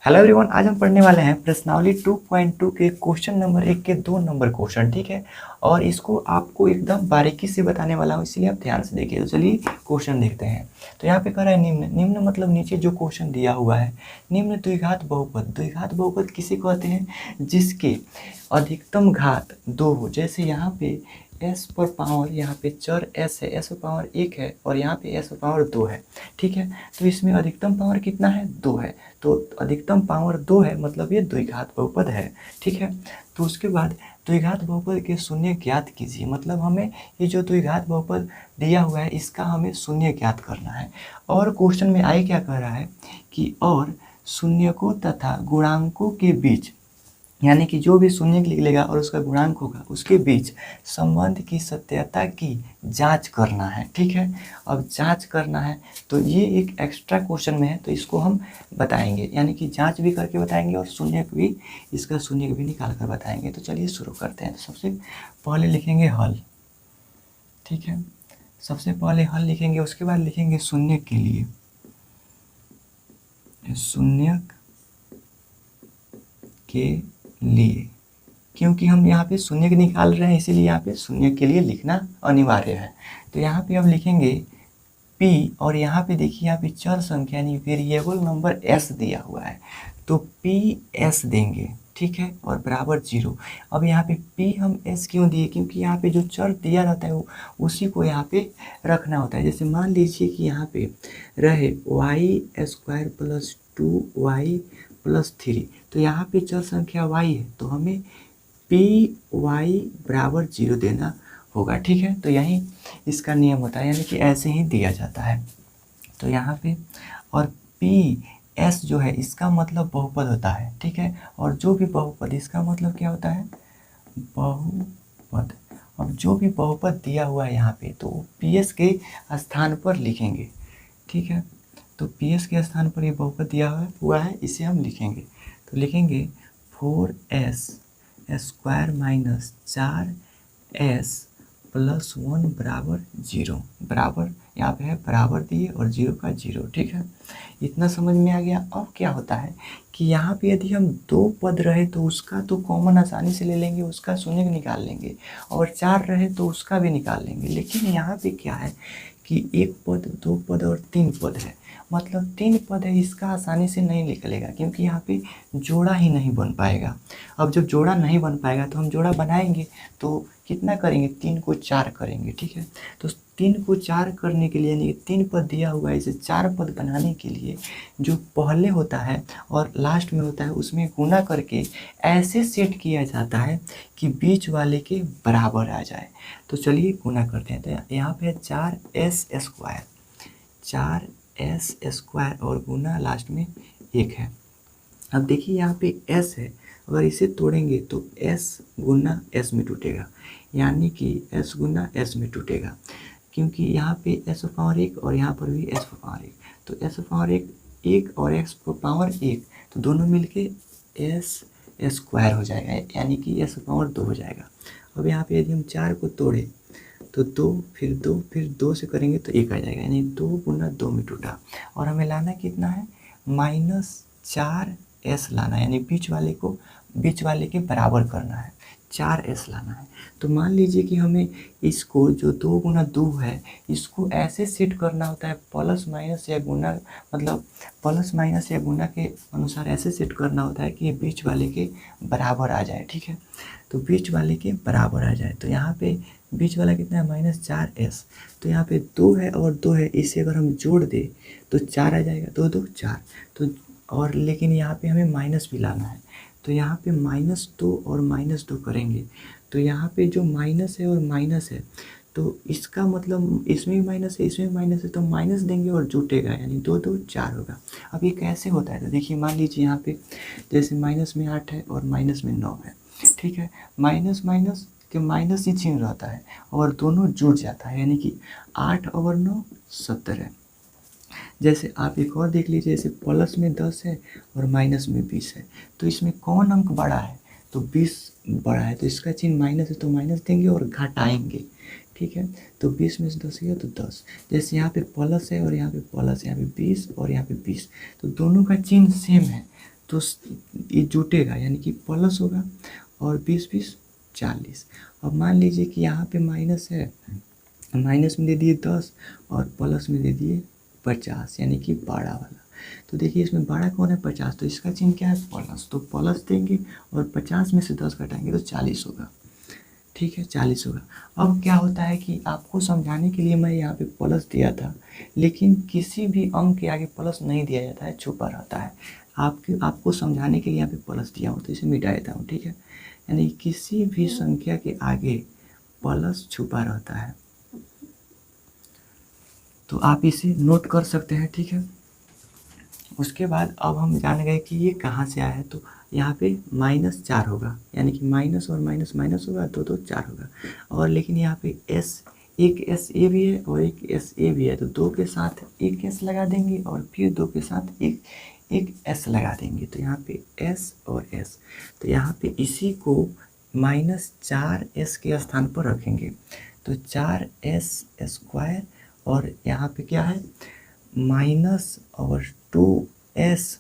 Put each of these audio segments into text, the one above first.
Hello everyone, आज हम पढ़ने वाले हैं प्रश्नावली 2.2 के क्वेश्चन नंबर 1 के 2 नंबर क्वेश्चन। ठीक है, और इसको आपको एकदम बारीकी से बताने वाला हूँ, इसलिए आप ध्यान से देखिए। तो चलिए क्वेश्चन देखते हैं। तो यहाँ पे कह रहा है निम्न। निम्न मतलब नीचे जो क्वेश्चन दिया हुआ है, निम्न द्विघात बहुपद। द्विघात बहुपद किसे कहते हैं? जिसके अधिकतम घात 2 हो। जैसे यहाँ पे s पर पावर, यहाँ पे चर s है, s पर पावर 1 है और यहाँ पे s पर पावर 2 है। ठीक है, तो इसमें अधिकतम पावर कितना है? 2 है। तो अधिकतम पावर 2 है, मतलब ये द्विघात बहुपद है। ठीक है, तो उसके बाद द्विघात बहुपद के शून्य ज्ञात कीजिए। मतलब हमें ये जो द्विघात बहुपद दिया हुआ है इसका हमें शून्य ज्ञात करना है। और क्वेश्चन में आगे क्या कह रहा है कि और शून्यकों तथा गुणांकों के बीच, यानी कि जो भी शून्य निकलेगा और उसका गुणांक होगा उसके बीच संबंध की सत्यता की जांच करना है। ठीक है, अब जांच करना है तो ये एक एक्स्ट्रा क्वेश्चन में है, तो इसको हम बताएंगे, यानी कि जांच भी करके बताएंगे और शून्य भी, इसका शून्य भी निकाल कर बताएंगे। तो चलिए शुरू करते हैं। तो सबसे पहले लिखेंगे हल। ठीक है, सबसे पहले हल लिखेंगे, उसके बाद लिखेंगे शून्य के लिए, शून्य के लिए, क्योंकि हम यहाँ पे शून्य के निकाल रहे हैं इसीलिए यहाँ पे शून्य के लिए लिखना अनिवार्य है। तो यहाँ पे अब लिखेंगे p, और यहाँ पे देखिए यहाँ पे चर संख्या यानी वेरिएबल नंबर s दिया हुआ है, तो PS देंगे। ठीक है, और बराबर 0। अब यहाँ पे p हम s क्यों दिए? क्योंकि यहाँ पे जो चर दिया रहता है वो उसी को यहाँ पे रखना होता है। जैसे मान लीजिए कि यहाँ पे रहे y² + 2y + 3, तो यहाँ पे चर संख्या y है तो हमें py बराबर 0 देना होगा। ठीक है, तो यही इसका नियम होता है, यानी कि ऐसे ही दिया जाता है। तो यहाँ पे और PS जो है इसका मतलब बहुपद होता है। ठीक है, और जो भी बहुपद, इसका मतलब क्या होता है? बहुपद। अब जो भी बहुपद दिया हुआ है यहाँ पे तो PS के स्थान पर लिखेंगे। ठीक है, तो PS के स्थान पर ये बहुपद दिया हुआ है, इसे हम लिखेंगे। तो लिखेंगे 4s² - 4s + 1 बराबर 0। बराबर यहाँ पे है, बराबर दिए और 0 का 0। ठीक है, इतना समझ में आ गया। अब क्या होता है कि यहाँ पे यदि हम 2 पद रहे तो उसका तो कॉमन आसानी से ले लेंगे, उसका शून्य निकाल लेंगे, और 4 रहे तो उसका भी निकाल लेंगे। लेकिन यहाँ पे क्या है कि 1 पद, 2 पद और 3 पद है, मतलब 3 पद है, इसका आसानी से नहीं निकलेगा क्योंकि यहाँ पे जोड़ा ही नहीं बन पाएगा। अब जब जोड़ा नहीं बन पाएगा तो हम जोड़ा बनाएंगे तो कितना करेंगे? 3 को 4 करेंगे। ठीक है, तो 3 को 4 करने के लिए, यानी 3 पद दिया हुआ है, इसे 4 पद बनाने के लिए जो पहले होता है और लास्ट में होता है उसमें गुना करके ऐसे सेट किया जाता है कि बीच वाले के बराबर आ जाए। तो चलिए गुना करते हैं। तो यहाँ पे 4s², 4s² और गुना लास्ट में 1 है। अब देखिए यहाँ पे s है, अगर इसे तोड़ेंगे तो s गुना s में टूटेगा, यानी कि s गुना s में टूटेगा, क्योंकि यहाँ पे s पावर 1 और यहाँ पर भी s पावर 1, तो s पावर 1 और x पावर 1, तो दोनों मिलके s² हो जाएगा, यानी कि s पावर 2 हो जाएगा। अब यहाँ पे यदि हम 4 को तोड़े तो 2 फिर 2 फिर 2 से करेंगे तो 1 आ जाएगा, यानी 2 गुना 2 में टूटा। और हमें लाना कितना है? -4s लाना है, यानी बीच वाले के बराबर करना है, 4s लाना है। तो मान लीजिए कि हमें इसको जो 2 गुना 2 है इसको ऐसे सेट करना होता है, प्लस माइनस या गुना, मतलब प्लस माइनस या गुना के अनुसार ऐसे सेट करना होता है कि ये बीच वाले के बराबर आ जाए। ठीक है, तो बीच वाले के बराबर आ जाए। तो यहाँ पे बीच वाला कितना है? -4s। तो यहाँ पे 2 है और 2 है, इसे अगर हम जोड़ दे तो 4 आ जाएगा, 2 2 4। तो और लेकिन यहाँ पे हमें माइनस भी लाना है, तो यहाँ पे -2 और -2 करेंगे तो यहाँ पे जो माइनस है और माइनस है तो इसका मतलब इसमें भी माइनस है, इसमें भी माइनस है, तो माइनस देंगे और जुटेगा, यानी 2 2 4 होगा। अब ये कैसे होता है? तो देखिए मान लीजिए यहाँ पे जैसे माइनस में 8 है और माइनस में 9 है। ठीक है, माइनस माइनस के माइनस ही चिन्ह रहता है और दोनों जुड़ जाता है, यानी कि 8 और 9 70 है। जैसे आप एक और देख लीजिए, जैसे प्लस में 10 है और माइनस में 20 है, तो इसमें कौन अंक बड़ा है? तो 20 बड़ा है, तो इसका चिन्ह माइनस है तो माइनस देंगे और घटाएंगे। ठीक है, तो 20 में से 10 गया तो 10। जैसे यहाँ पे प्लस है और यहाँ पे प्लस है, यहाँ पे 20 और यहाँ पे 20, तो दोनों का चिन्ह सेम है तो ये जुटेगा, यानी कि प्लस होगा और 20 40। अब मान लीजिए कि यहाँ पे माइनस है, माइनस में दे दिए 10 और प्लस में दे दिए 50, यानी कि 12 वाला। तो देखिए इसमें बड़ा कौन है 50, तो इसका चिन्ह क्या है प्लस, तो प्लस देंगे और 50 में से 10 घटाएंगे तो 40 होगा। ठीक है, 40 होगा। अब क्या होता है कि आपको समझाने के लिए मैं यहाँ पे प्लस दिया था, लेकिन किसी भी अंक के आगे प्लस नहीं दिया जाता है, छुपा रहता है। आपको समझाने के लिए यहाँ पे प्लस दिया हूँ, तो इसे मिटा देता हूँ। ठीक है, यानी किसी भी संख्या के आगे प्लस छुपा रहता है, तो आप इसे नोट कर सकते हैं। ठीक है, उसके बाद अब हम जान गए कि ये कहाँ से आया है, तो यहाँ पे -4 होगा, यानी कि माइनस और माइनस माइनस होगा, 2 2 4 होगा। और लेकिन यहाँ पे एस, एक एस ए भी है और एक एस ए भी है, तो 2 के साथ एक एस लगा देंगे और फिर 2 के साथ एक एस लगा देंगे, तो यहाँ पे एस और एस। तो यहाँ पे इसी को -4s के स्थान पर रखेंगे, तो 4s² और यहाँ पे क्या है माइनस और 2s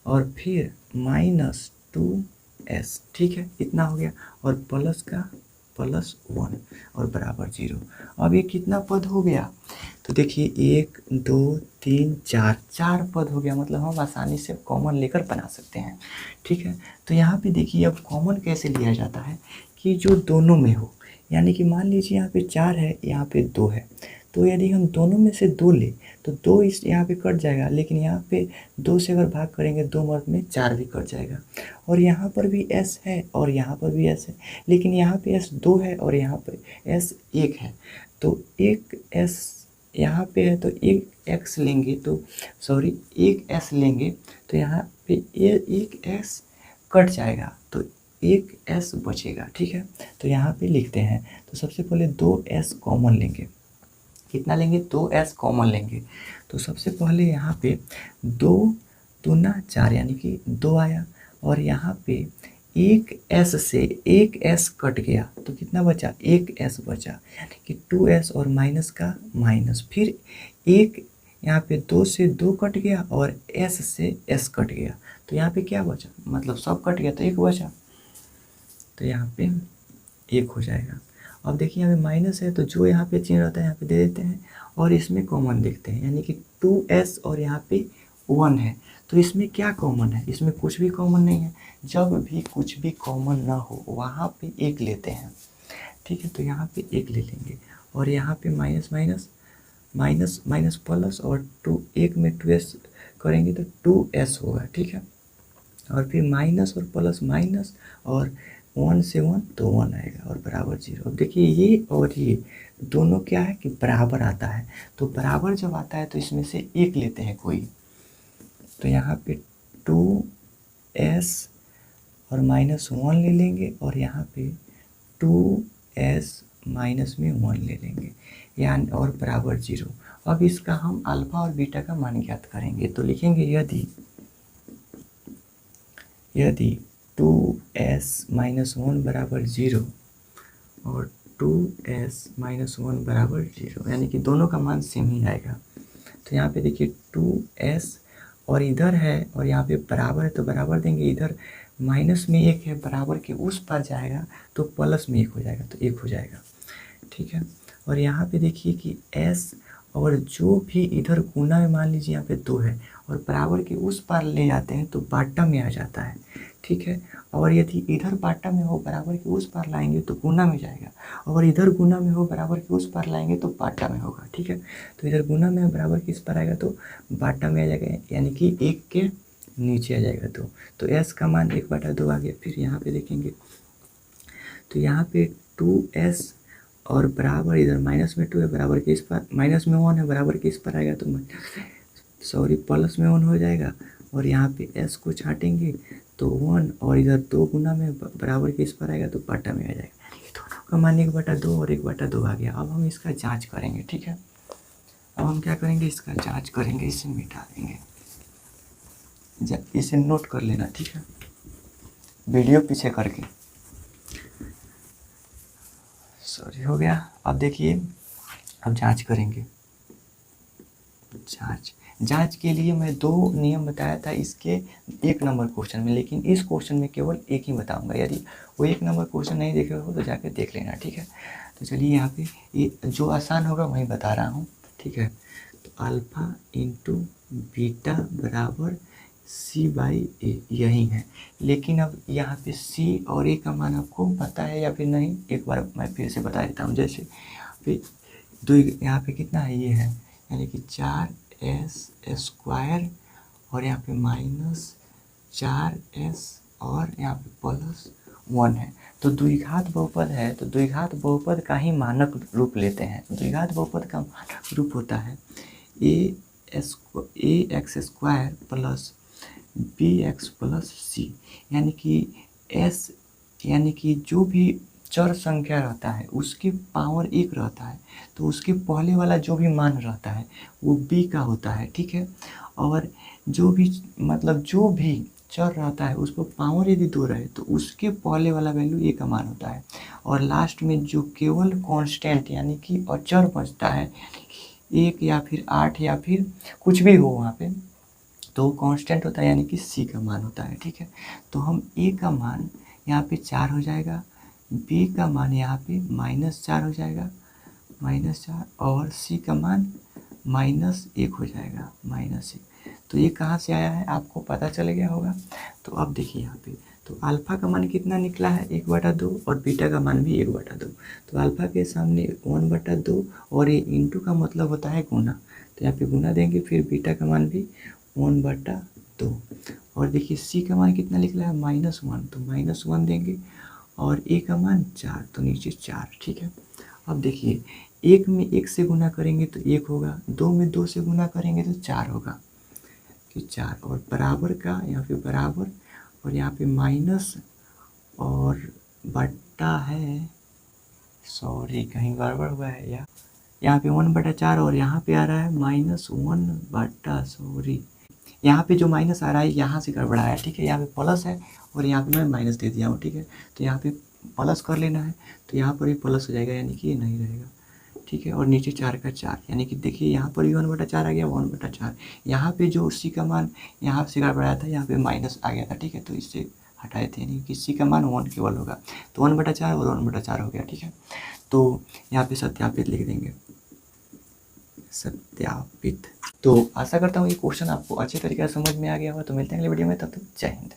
और फिर -2s। ठीक है, इतना हो गया, और प्लस का +1 और बराबर 0। अब ये कितना पद हो गया, तो देखिए 1 2 3 4, 4 पद हो गया, मतलब हम आसानी से कॉमन लेकर बना सकते हैं। ठीक है, तो यहाँ पे देखिए अब कॉमन कैसे लिया जाता है कि जो दोनों में हो, यानी कि मान लीजिए यहाँ पे 4 है, यहाँ पे 2 है, तो यदि हम दोनों में से 2 ले तो 2 इस यहाँ पे कट जाएगा, लेकिन यहाँ पे 2 से अगर भाग करेंगे 2 मर्द में 4 भी कट जाएगा। और यहाँ पर भी s है और यहाँ पर भी s है, लेकिन यहाँ पे s 2 है और यहाँ पे s 1 है, तो एक s यहाँ पे है तो एक x लेंगे, तो सॉरी एक s लेंगे, तो यहाँ पे एक s कट जाएगा, तो एक s बचेगा। ठीक है, तो यहाँ पे लिखते हैं, तो सबसे पहले 2s कॉमन लेंगे। कितना लेंगे, 2s कॉमन लेंगे, तो सबसे पहले यहाँ पे 2 दूना 4 यानी कि 2 आया, और यहाँ पे एक s से एक s कट गया, तो कितना बचा, एक s बचा, यानी कि 2s और माइनस का माइनस, फिर एक यहाँ पे 2 से 2 कट गया और s से s कट गया, तो यहाँ पे क्या बचा, मतलब सब कट गया तो एक बचा, तो यहाँ पे एक हो जाएगा। अब देखिए यहाँ पे माइनस है, तो जो यहाँ पे चिन्ह रहता है यहाँ पे दे देते हैं और इसमें कॉमन देखते हैं, यानी कि 2s और यहाँ पे 1 है, तो इसमें क्या कॉमन है, इसमें कुछ भी कॉमन नहीं है। जब भी कुछ भी कॉमन ना हो वहाँ पे एक लेते हैं। ठीक है, तो यहाँ पे एक ले लेंगे और यहाँ पे minus minus minus minus plus और 2, एक में 2s करेंगे तो 2s होगा। ठीक है, और फिर माइनस और प्लस माइनस और 1 से 1 तो 1 आएगा और बराबर 0। अब देखिए ये और ये दोनों क्या है कि बराबर आता है, तो बराबर जब आता है तो इसमें से एक लेते हैं कोई, तो यहाँ पे 2s और -1 ले लेंगे और यहाँ पे 2s माइनस में 1 ले लेंगे, यानी और बराबर 0। अब इसका हम अल्फा और बीटा का मान ज्ञात करेंगे, तो लिखेंगे यदि 2s माइनस 1 बराबर 0 और 2s माइनस 1 बराबर 0, यानी कि दोनों का मान सेम ही आएगा। तो यहाँ पे देखिए 2s और इधर है और यहाँ पे बराबर है तो बराबर देंगे, इधर माइनस में 1 है, बराबर के उस पर जाएगा तो प्लस में 1 हो जाएगा, तो 1 हो जाएगा। ठीक है, और यहाँ पे देखिए कि s और जो भी इधर गुना में मान लीजिए यहाँ पे 2 है और बराबर के उस पार ले जाते हैं तो बाटा में आ जाता है। ठीक है, और यदि इधर बाटा में हो बराबर के उस पार लाएंगे तो गुना में जाएगा, और इधर गुना में हो बराबर के उस पार लाएंगे तो बाटा में होगा। ठीक है, तो इधर गुना में बराबर के इस पार आएगा तो बाटा में आ जाएगा, यानी कि 1 के नीचे आ जाएगा 2, तो s का मान 1/2 आ गया। फिर यहाँ पे देखेंगे तो यहाँ पे 2s और बराबर इधर माइनस में 2 है, बराबर के इस पर माइनस में 1 है, बराबर के इस पर आएगा तो सॉरी प्लस में 1 हो जाएगा, और यहाँ पे s को छाटेंगे तो 1, और इधर 2 गुना में बराबर के इस पर आएगा तो बाटा में आ जाएगा, दोनों का मान 1/2 और 1/2 आ गया। अब हम इसका जाँच करेंगे। ठीक है, अब हम क्या करेंगे, इसका जाँच करेंगे, इसे मिटा देंगे, इसे नोट कर लेना। ठीक है, वीडियो पीछे करके, सॉरी हो गया। अब देखिए अब जांच करेंगे, जांच के लिए मैं 2 नियम बताया था इसके 1 नंबर क्वेश्चन में, लेकिन इस क्वेश्चन में केवल एक ही बताऊंगा। यदि वो 1 नंबर क्वेश्चन नहीं देखे हो तो जाके देख लेना, ठीक है। तो चलिए यहाँ पे ये जो आसान होगा वही बता रहा हूँ, ठीक है। तो अल्फ़ा इंटू बीटा बराबर सी बाई ए, यही है। लेकिन अब यहाँ पे सी और ए का मान आपको पता है या फिर नहीं, एक बार मैं फिर से बता देता हूँ। जैसे फिर दो, यहाँ पे कितना है, ये है, यानी कि 4s² और यहाँ पे -4s और यहाँ पे +1 है। तो द्विघात बहुपद है, तो द्विघात बहुपद का ही मानक रूप लेते हैं। द्विघात बहुपद का मानक रूप होता है ax² plus bx plus c, यानी कि s, यानी कि जो भी चर संख्या रहता है उसके पावर 1 रहता है, तो उसके पहले वाला जो भी मान रहता है वो b का होता है, ठीक है। और जो भी मतलब जो भी चर रहता है उसको पावर यदि 2 रहे तो उसके पहले वाला वैल्यू a का मान होता है। और लास्ट में जो केवल कांस्टेंट यानी कि अचर बचता है, 1 या फिर 8 या फिर कुछ भी हो वहाँ पे, तो कांस्टेंट होता है यानी कि c का मान होता है, ठीक है। तो हम a का मान यहाँ पे 4 हो जाएगा, b का मान यहाँ पे -4 हो जाएगा, -4, और c का मान -1 हो जाएगा, -1। तो ये कहाँ से आया है आपको पता चल गया होगा। तो अब देखिए यहाँ पे, तो अल्फ़ा का मान कितना निकला है 1/2 और बीटा का मान भी 1/2। तो अल्फ़ा के सामने 1/2 और ये इंटू का मतलब होता है गुना, तो यहाँ पे गुना देंगे, फिर बीटा का मान भी 1/2। और देखिए सी का मान कितना निकला है -1, तो -1 देंगे, और ए का मान 4, तो नीचे 4, ठीक है। अब देखिए 1 में 1 से गुना करेंगे तो 1 होगा, 2 में 2 से गुना करेंगे तो 4 होगा, कि 4, और बराबर का यहाँ पे बराबर, और यहाँ पे माइनस और बट्टा है, सॉरी कहीं गड़बड़ हुआ है, यहाँ पे 1/4 और यहाँ पे आ रहा है -1/, सॉरी यहाँ पे जो माइनस आ रहा है यहाँ से गड़बड़ा है, ठीक है। यहाँ पे प्लस है और यहाँ पे मैं माइनस दे दिया हूँ, ठीक है। तो यहाँ पे प्लस कर लेना है, तो यहाँ पर भी प्लस हो जाएगा, यानी कि ये नहीं रहेगा, ठीक है। और नीचे 4 का 4, यानी कि देखिए यहाँ पर भी 1/4 आ गया, 1/4। यहाँ पे जो सी का मान यहाँ से गड़बड़ाया था, यहाँ पे माइनस आ गया था, ठीक है। तो इससे हटाए थे, यानी कि सी का मान 1 केवल होगा, तो 1/4 और 1/4 हो गया, ठीक है। तो यहाँ पे सत्यापित लिख देंगे, सत्यापित। तो आशा करता हूँ ये क्वेश्चन आपको अच्छे तरीके से समझ में आ गया होगा। तो मिलते हैं अगले वीडियो में, तब तक जय हिंद।